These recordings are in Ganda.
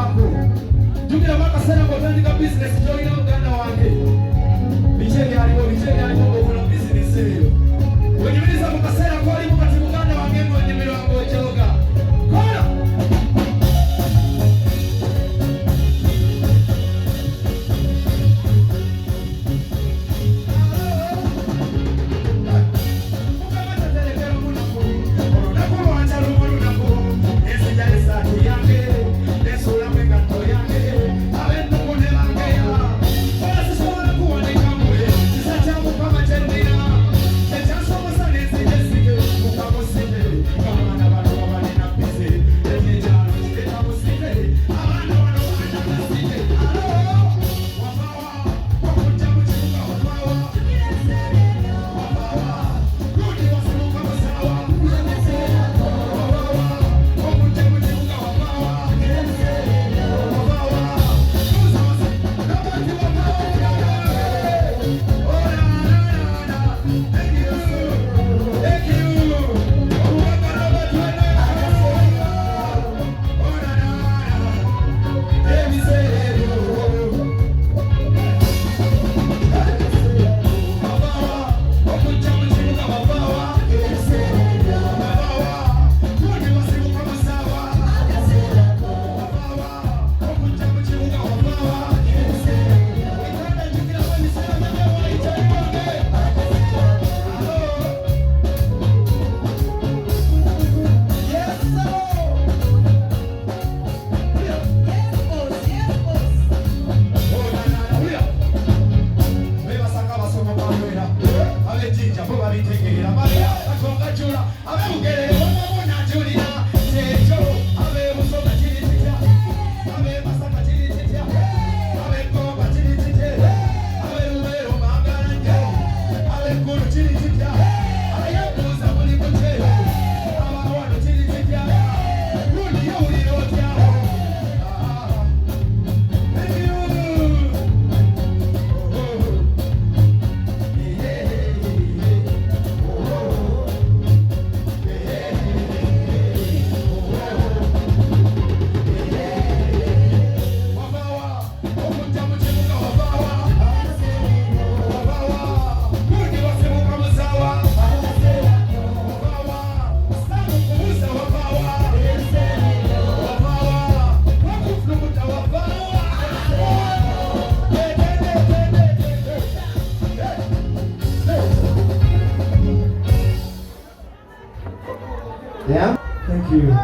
yako. Jumla mwaka sana kwa tandika business join na mganda wange. Bichege alipo kuna business hiyo. Wenye mliza mkasera kwa alipo kati mganda wange mwenye milo wango choga. Kona! Yeah? Thank you.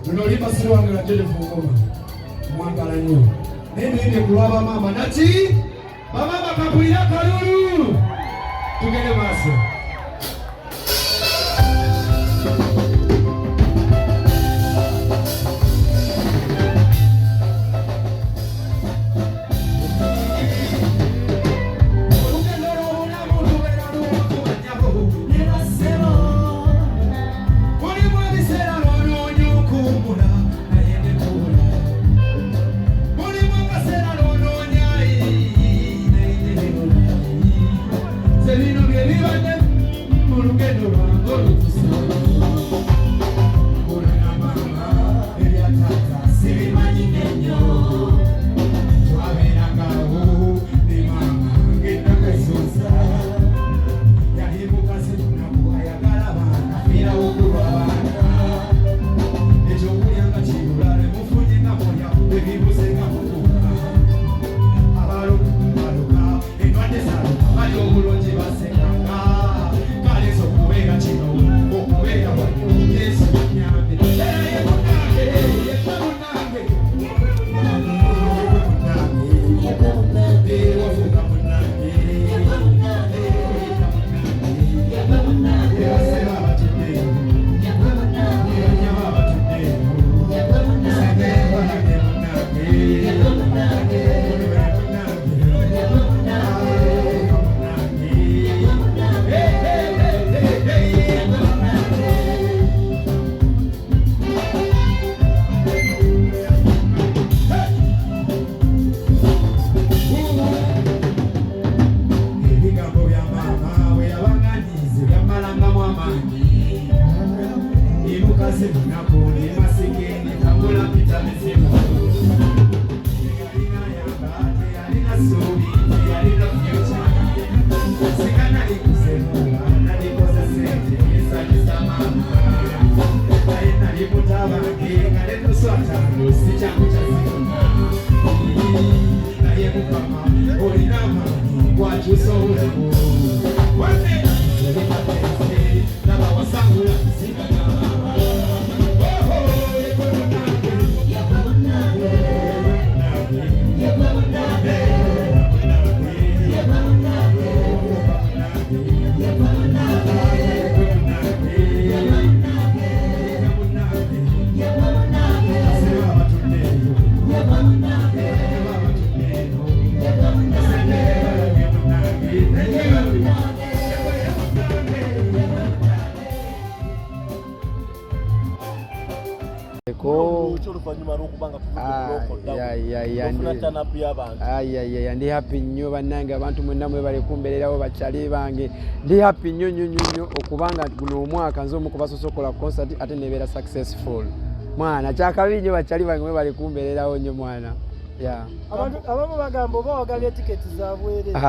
Unolipa siri wangu na jele fungoma. Mwangala nyo. Nini ile kulaba mama nati? Mama makabulira kalulu. Tugende maso. Kale so kubera chino wangi ibukazi munako ni masikini tambula pita mizimu alina yambate alina subi alina future sikana ikusema nalikoza sente isa mama alina liputaba kinga letuswata lusi changu cha zima naye mukama olinama wachuso ulemu wate naba wasangula ndi happy nnyo bannange abantu mwenna mwebale kumbeererawo bakyali bange ndi happy nnyo okubanga guno omwaka nze omu kubasosokola concert ate nebeera successful mwana kyakabi nnyo bakyali bange mwebale kumbeererawo nnyo mwana abamu bagamba oba wagabye tiketi za bwereere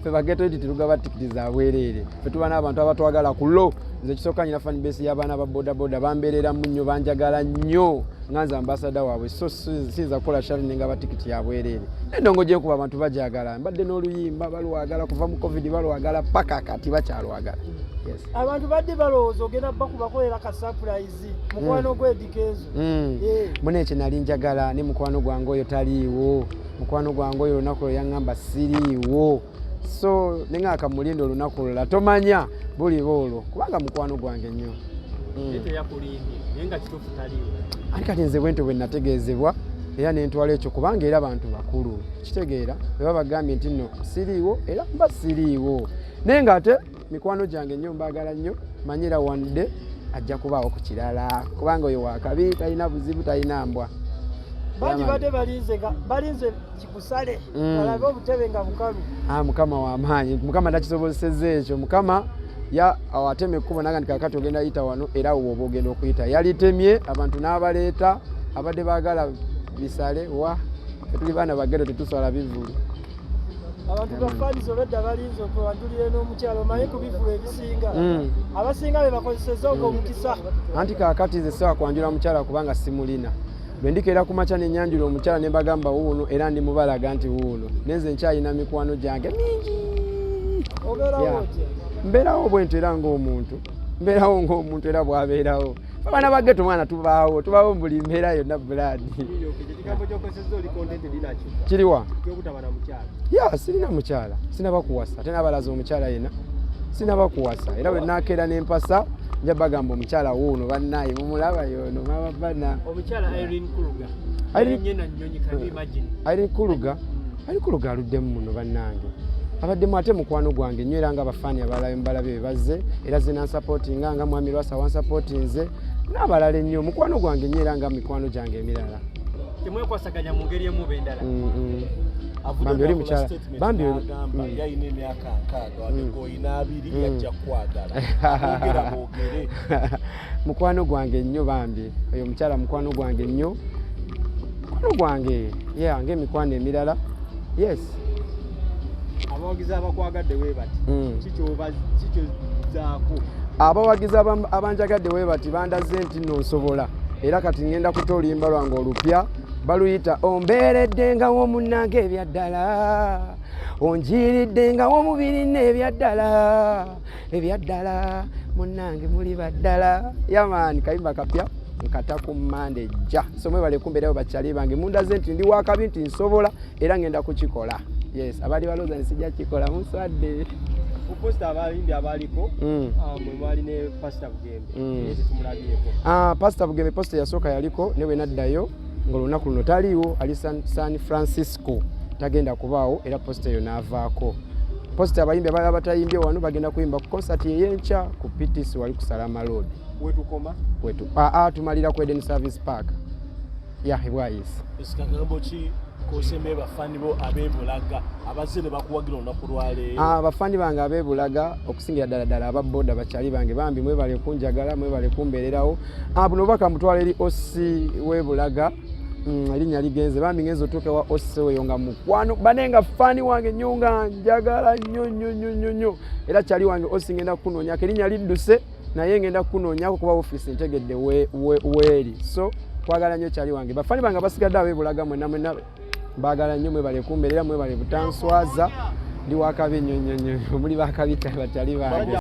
fe bageto eti tulugaba tiketi za bwereere fe tuba n'abantu abatwagala ku lo nze kisooka nyina fan base y'abaana ba bodaboda bambeereramu nnyo banjagala nnyo nganza ambasada waabwe so sinza kukola sharing nga batikiti ya bwereere endongo gye nkuba abantu bajagala mbadde n'oluyimba balwagala kuva mu covid balwagala paka kati bakyalwagala. Yes. Abantu badde balowooza ogenda bakubakolera ka surprise mukwano gw'edikezo mune ekyo nali njagala ne mukwano gwange oyo taliiwo mukwano gwange oyo olunaku olwo yaŋŋamba siriiwo so nenga akamulinda olunaku olulala tomanya buli olwo kubanga mukwano gwange nnyo ate kati nze bwento bwe nategeezebwa era nentwala ekyo kubanga era abantu bakulu kitegeera bwe babagambye nti nno siriiwo era mba siriiwo naye ng'ate mikwano gyange nnyo mbaagala nnyo manyira one day ajja kubaawo ku kirala kubanga oyo wakabi talina buzibu talina mbwa bangi badde balinze kikusale balabe obutebe nga bukalu mukama w'amaanyi mukama takisobozesezza ekyo mukama awatema ekkubo nagandi kakati ogenda yita wano era woba ogenda okuyita yalitemye abantu n'abaleeta abadde baagala bisale wa tuli baana bagero tetusala bivulu abantu bafanizo bedda balinze okwandulire n'omukyalo omanyi ku bivulu ebisinga abasinga be bakozesezza ogwo omukisa anti kakati nze sewa kwanjula mukyala kubanga simulina bwe ndikeera ku makya nenyanjula omukyala ne mbagamba wuuno era ndi mubalaga nti wuuno nenze nkyalina mikwano gyange mingi obeerawo otya mbeerawo bwento era ng'omuntu era bwabeerawo abaana bageto mwana tubaawo mu buli mbeera yonna buladi kiriwa sirina mukyala sinaba kuwasa ate nabalaza omukyala yena sinaba kuwasa era bwe nakeera n'empasa nja bagamba omukyala wuuno bannaye mumulaba yono mababana Irene Kuluga aluddemu muno bannange abaddemu ate mukwano gwange nnyo era nga abafaani abalala mbalabe bebazze era ze nansapootinga nga mwami Lwasa wansapootinze n'abalala ennyo mukwano gwange nnyo era nga mikwano gyange emirala temwekwasaganya mu ngeri emu bendala bambi oli mukyala bambi yayina emyaka 6 oyina 2 yajja kwagala boogere mukwano gwange nnyo bambi oyo omukyala mukwano gwange nnyo mukwano gwange ng'emikwano emirala yes abawagizi abakwagadde weebati kikyozaako abawagizi abanjagadde weebati bandaze nti nno nsobola era kati ngenda kuta oluyimba lwange olupya baluyita ombeeredde nga w'omunnange ebyaddala onjiiridde nga w'omubiri ebyaddala munnange muli baddala yamaani kayimba kapya nkata ku mmande ejja somwe bale kumbeerawo bakyali bange mundaze nti ndi wakabi nti nsobola era ngenda kukikola yes abali balooza nisijja kikola muswadde Posta abayimbi abaliko mwe mwali ne Pastor Bugembe tumulabyeko Pastor Bugembe posta yasooka yaliko newe naddayo ng'olunaku luno taliiwo ali San Francisco tagenda kubaawo era posta eyo n'avaako posta abayimbi abalala batayimbye wano bagenda kuyimba ku concert ey'enkya ku PTC wali ku Salama Road wetukoma tumalira ku Eden Service Park bwayisi esikagambo ki kosembe bafani bo abebulaga abazire bakuwagira olunaku lwaleero. Bafani bange abebulaga okusingira ddala ababooda bakyali bange bambi mwebale kunjagala mwebale kumbeererawo. Buno baka mutwala eri Ossi w'ebulaga erinnya ligenze bambi ngenza otuuke wa Ossi weyo nga mukwano banenga fani wange nnyo nga njagala nnyo era kyali wange Ossi ngenda kunoonyako erinnya lidduse naye ngenda kunoonyako kuba ofiisi ntegedde weeri so kwagala nnyo kyali wange bafani bange abasigadde abebulaga mwenna baagala nnyo mwebale kumbeerera mwebale butanswaza ndi wakabi nnyo muli bakabita bakyali bange.